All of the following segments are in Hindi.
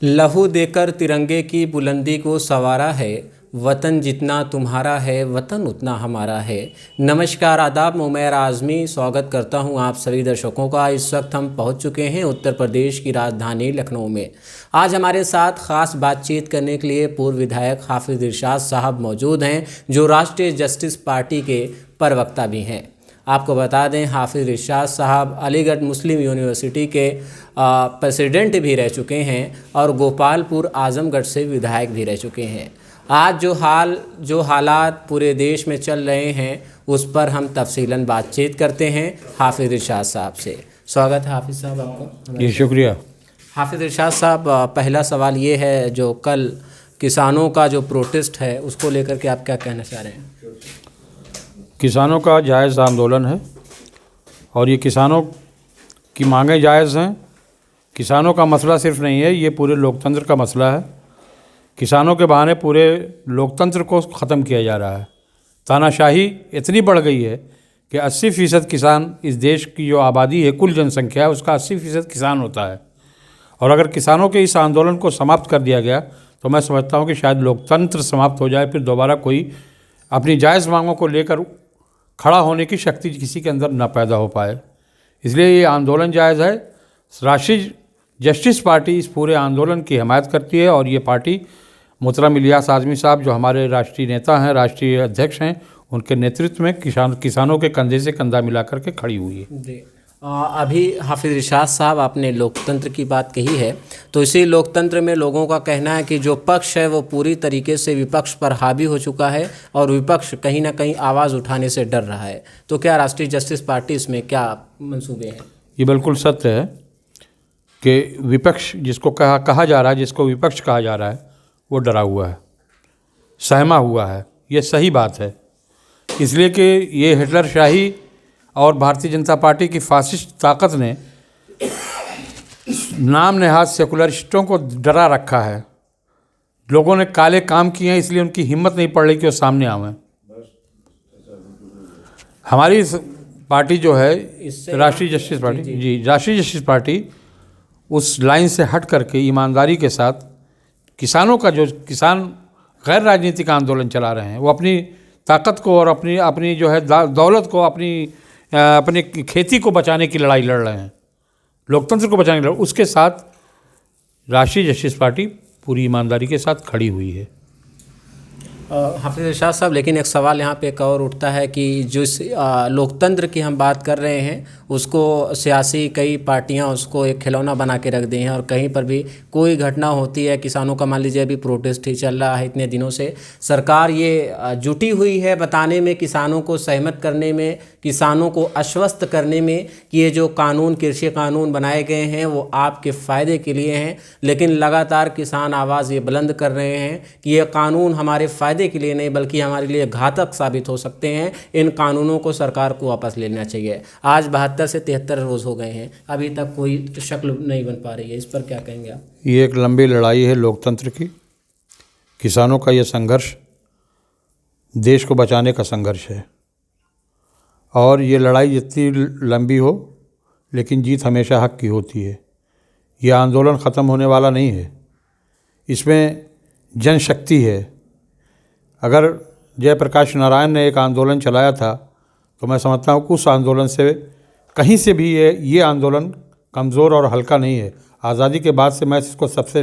लहू देकर तिरंगे की बुलंदी को संवारा है। वतन जितना तुम्हारा है वतन उतना हमारा है। नमस्कार, आदाब, उमैर आज़मी स्वागत करता हूं आप सभी दर्शकों का। इस वक्त हम पहुंच चुके हैं उत्तर प्रदेश की राजधानी लखनऊ में। आज हमारे साथ ख़ास बातचीत करने के लिए पूर्व विधायक हाफिज़ इरशाद साहब मौजूद हैं, जो राष्ट्रीय जस्टिस पार्टी के प्रवक्ता भी हैं। आपको बता दें, हाफिज़ इरशाद साहब अलीगढ़ मुस्लिम यूनिवर्सिटी के प्रेसिडेंट भी रह चुके हैं और गोपालपुर आजमगढ़ से विधायक भी रह चुके हैं। आज जो हालात पूरे देश में चल रहे हैं उस पर हम तफसीलन बातचीत करते हैं हाफिज़ इरशाद साहब से। स्वागत है हाफिज़ साहब आपका। जी शुक्रिया। हाफिज़ इरशाद साहब, पहला सवाल ये है, जो कल किसानों का जो प्रोटेस्ट है उसको लेकर के आप क्या कहना चाह रहे हैं? किसानों का जायज़ आंदोलन है और ये किसानों की मांगें जायज़ हैं। किसानों का मसला सिर्फ नहीं है, ये पूरे लोकतंत्र का मसला है। किसानों के बहाने पूरे लोकतंत्र को ख़त्म किया जा रहा है। तानाशाही इतनी बढ़ गई है कि 80% किसान, इस देश की जो आबादी है, कुल जनसंख्या है, उसका 80% किसान होता है। और अगर किसानों के इस आंदोलन को समाप्त कर दिया गया तो मैं समझता हूँ कि शायद लोकतंत्र समाप्त हो जाए, फिर दोबारा कोई अपनी जायज़ मांगों को लेकर खड़ा होने की शक्ति किसी के अंदर न पैदा हो पाए। इसलिए ये आंदोलन जायज़ है। राष्ट्रीय जस्टिस पार्टी इस पूरे आंदोलन की हिमायत करती है और ये पार्टी मोहतरम इलियास आज़मी साहब, जो हमारे राष्ट्रीय नेता हैं, राष्ट्रीय अध्यक्ष हैं, उनके नेतृत्व में किसानों के कंधे से कंधा मिला करके खड़ी हुई है। जी, अभी हाफिज़ इरशाद साहब, आपने लोकतंत्र की बात कही है, तो इसी लोकतंत्र में लोगों का कहना है कि जो पक्ष है वो पूरी तरीके से विपक्ष पर हावी हो चुका है और विपक्ष कहीं ना कहीं आवाज़ उठाने से डर रहा है। तो क्या राष्ट्रीय जस्टिस पार्टी इसमें क्या मंसूबे हैं? ये बिल्कुल सत्य है कि विपक्ष जिसको कहा जा रहा है, जिसको विपक्ष कहा जा रहा है, वो डरा हुआ है, सहमा हुआ है। ये सही बात है, इसलिए कि ये हिटलर शाही और भारतीय जनता पार्टी की फासिस्ट ताकत ने नाम नेहाद सेकुलरिस्टों को डरा रखा है। लोगों ने काले काम किए हैं, इसलिए उनकी हिम्मत नहीं पड़ रही कि वो सामने आवें। हमारी पार्टी जो है राष्ट्रीय जस्टिस पार्टी, जी राष्ट्रीय जस्टिस पार्टी उस लाइन से हट करके ईमानदारी के साथ किसानों का, जो किसान गैर राजनीतिक आंदोलन चला रहे हैं, वो अपनी ताकत को और अपनी जो है दौलत को, अपनी खेती को बचाने की लड़ाई लड़ रहे हैं, लोकतंत्र को बचाने की लड़ाई, उसके साथ राष्ट्रीय जस्टिस पार्टी पूरी ईमानदारी के साथ खड़ी हुई है। हाफिज़ इरशाद साहब, लेकिन एक सवाल यहाँ पे एक और उठता है कि जो लोकतंत्र की हम बात कर रहे हैं उसको सियासी कई पार्टियां उसको एक खिलौना बना के रख दी हैं, और कहीं पर भी कोई घटना होती है, किसानों का मान लीजिए अभी प्रोटेस्ट ही चल रहा है इतने दिनों से, सरकार ये जुटी हुई है बताने में, किसानों को सहमत करने में, किसानों को आश्वस्त करने में कि ये जो कानून, कृषि कानून बनाए गए हैं वो आपके फ़ायदे के लिए हैं, लेकिन लगातार किसान आवाज़ ये बुलंद कर रहे हैं कि ये कानून हमारे फ़ायदे के लिए नहीं बल्कि हमारे लिए घातक साबित हो सकते हैं। इन कानूनों को सरकार को वापस लेना चाहिए। आज 72 से 73 रोज़ हो गए हैं, अभी तक कोई शक्ल नहीं बन पा रही है। इस पर क्या कहेंगे आप? ये एक लंबी लड़ाई है लोकतंत्र की। किसानों का ये संघर्ष देश को बचाने का संघर्ष है, और ये लड़ाई जितनी लंबी हो लेकिन जीत हमेशा हक की होती है। ये आंदोलन ख़त्म होने वाला नहीं है, इसमें जनशक्ति है। अगर जयप्रकाश नारायण ने एक आंदोलन चलाया था तो मैं समझता हूँ कि उस आंदोलन से कहीं से भी ये आंदोलन कमज़ोर और हल्का नहीं है। आज़ादी के बाद से मैं इसको सबसे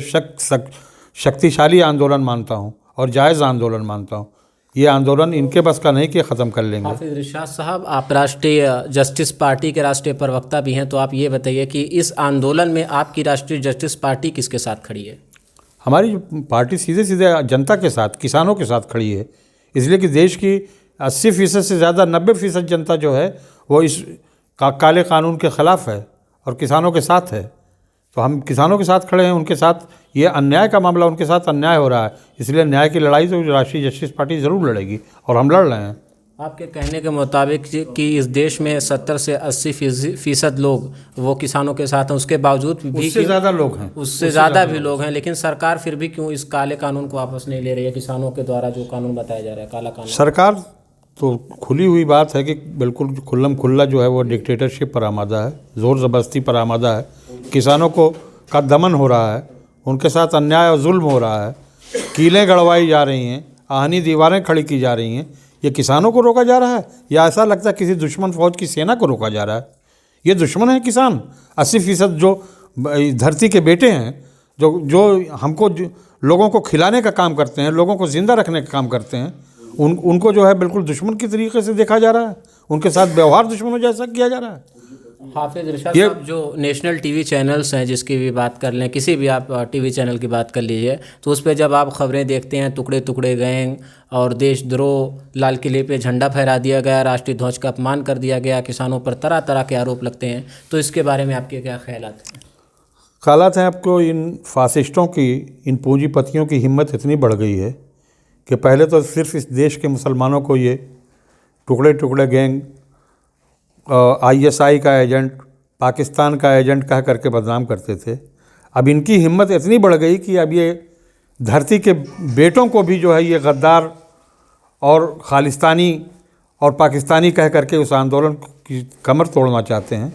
शक्तिशाली आंदोलन मानता हूँ और जायज़ आंदोलन मानता हूँ। ये आंदोलन इनके बस का नहीं कि ख़त्म कर लेंगे। हाफिज़ इरशाद साहब, आप राष्ट्रीय जस्टिस पार्टी के राष्ट्रीय प्रवक्ता भी हैं, तो आप ये बताइए कि इस आंदोलन में आपकी राष्ट्रीय जस्टिस पार्टी किसके साथ खड़ी है? हमारी पार्टी सीधे जनता के साथ, किसानों के साथ खड़ी है, इसलिए कि देश की 80% से ज़्यादा 90% जनता जो है वो इस काले कानून के ख़िलाफ़ है और किसानों के साथ है। तो हम किसानों के साथ खड़े हैं, उनके साथ ये अन्याय का मामला, उनके साथ अन्याय हो रहा है, इसलिए न्याय की लड़ाई तो राष्ट्रीय जस्टिस पार्टी ज़रूर लड़ेगी और हम लड़ रहे हैं। आपके कहने के मुताबिक कि इस देश में 70 से 80% लोग वो किसानों के साथ हैं, उसके बावजूद भी उससे ज़्यादा लोग हैं, उससे ज़्यादा भी लोग हैं, लेकिन सरकार फिर भी क्यों इस काले कानून को वापस नहीं ले रही है? किसानों के द्वारा जो कानून बताया जा रहा है, काला कानून, सरकार तो खुली हुई बात है कि बिल्कुल खुल्लम खुल्ला जो है वो डिक्टेटरशिप पर आमादा है, ज़ोर ज़बरदस्ती पर आमादा है। किसानों को का दमन हो रहा है उनके साथ अन्याय और जुल्म हो रहा है, कीलें गड़वाई जा रही हैं, आहनी दीवारें खड़ी की जा रही हैं, ये किसानों को रोका जा रहा है या ऐसा लगता है किसी दुश्मन फौज की सेना को रोका जा रहा है? ये दुश्मन है किसान। 80% जो धरती के बेटे हैं, जो हमको लोगों को खिलाने का काम करते हैं, लोगों को ज़िंदा रखने का काम करते हैं, उनको जो है बिल्कुल दुश्मन की तरीके से देखा जा रहा है, उनके साथ व्यवहार दुश्मनों जैसा किया जा रहा है। हाफिज इरशाद साहब, जो नेशनल टीवी चैनल्स हैं, जिसकी भी बात कर लें, किसी भी आप टीवी चैनल की बात कर लीजिए, तो उस पर जब आप खबरें देखते हैं, टुकड़े टुकड़े गैंग और देशद्रोह, लाल किले पे झंडा फहरा दिया गया, राष्ट्रीय ध्वज का अपमान कर दिया गया, किसानों पर तरह तरह के आरोप लगते हैं, तो इसके बारे में आपके क्या ख्यालात हैं? ख्यालात हैं आपको, इन फासिस्टों की, इन पूंजीपतियों की हिम्मत इतनी बढ़ गई है कि पहले तो सिर्फ इस देश के मुसलमानों को ये टुकड़े टुकड़े गैंग, ISI का एजेंट, पाकिस्तान का एजेंट कह करके बदनाम करते थे। अब इनकी हिम्मत इतनी बढ़ गई कि अब ये धरती के बेटों को भी जो है ये गद्दार और खालिस्तानी और पाकिस्तानी कह करके उस आंदोलन की कमर तोड़ना चाहते हैं।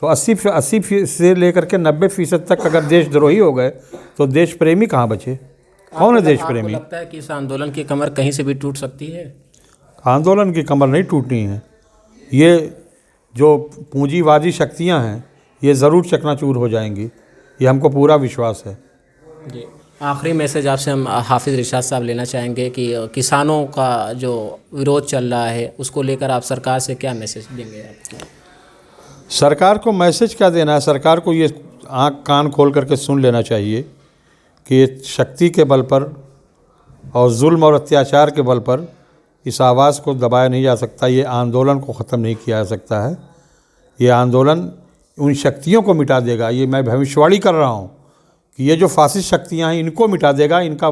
तो 80 से लेकर के 90% तक अगर देशद्रोही हो गए तो देश प्रेमी कहाँ बचे? कौन है देश प्रेमी? लगता है कि इस आंदोलन की कमर कहीं से भी टूट सकती है? आंदोलन की कमर नहीं टूटनी है। ये जो पूंजीवादी शक्तियां हैं ये ज़रूर चकनाचूर हो जाएंगी, ये हमको पूरा विश्वास है। जी, आखिरी मैसेज आपसे हम हाफिज इरशाद साहब लेना चाहेंगे कि किसानों का जो विरोध चल रहा है उसको लेकर आप सरकार से क्या मैसेज देंगे आप? सरकार को मैसेज क्या देना है? सरकार को ये आँख कान खोल करके सुन लेना चाहिए कि शक्ति के बल पर और जुल्म और अत्याचार के बल पर इस आवाज़ को दबाया नहीं जा सकता, ये आंदोलन को ख़त्म नहीं किया जा सकता है। ये आंदोलन उन शक्तियों को मिटा देगा, ये मैं भविष्यवाणी कर रहा हूँ कि ये जो फासिस्ट शक्तियाँ हैं इनको मिटा देगा। इनका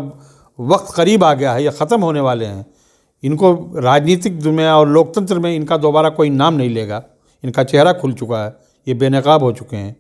वक्त करीब आ गया है, ये ख़त्म होने वाले हैं। इनको राजनीतिक दुनिया और लोकतंत्र में इनका दोबारा कोई नाम नहीं लेगा, इनका चेहरा खुल चुका है, ये बेनकाब हो चुके हैं।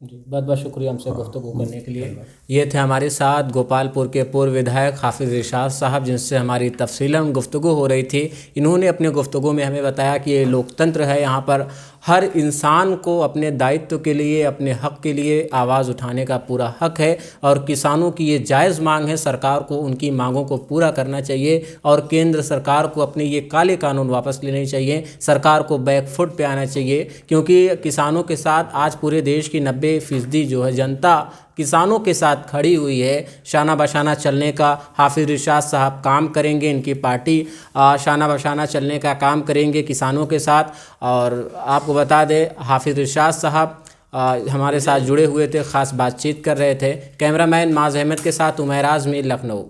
जी, बहुत बहुत शुक्रिया हमसे गुफ्तगू करने के लिए। ये थे हमारे साथ गोपालपुर के पूर्व विधायक हाफिज इरशाद साहब, जिनसे हमारी तफसीलन गुफ्तगू हो रही थी। इन्होंने अपने गुफ्तगू में हमें बताया कि ये लोकतंत्र है, यहाँ पर हर इंसान को अपने दायित्व के लिए, अपने हक़ के लिए आवाज़ उठाने का पूरा हक़ है और किसानों की ये जायज़ मांग है। सरकार को उनकी मांगों को पूरा करना चाहिए और केंद्र सरकार को अपने ये काले कानून वापस लेने चाहिए। सरकार को बैक फुट पे आना चाहिए, क्योंकि किसानों के साथ आज पूरे देश की 90% जो है जनता किसानों के साथ खड़ी हुई है। शाना बशाना चलने का हाफिज इरशाद साहब काम करेंगे, इनकी पार्टी शाना बशाना चलने का काम करेंगे किसानों के साथ। और आपको बता दें, हाफिज इरशाद साहब हमारे साथ जुड़े हुए थे, ख़ास बातचीत कर रहे थे। कैमरामैन माज अहमद के साथ उमैर आज़मी, लखनऊ।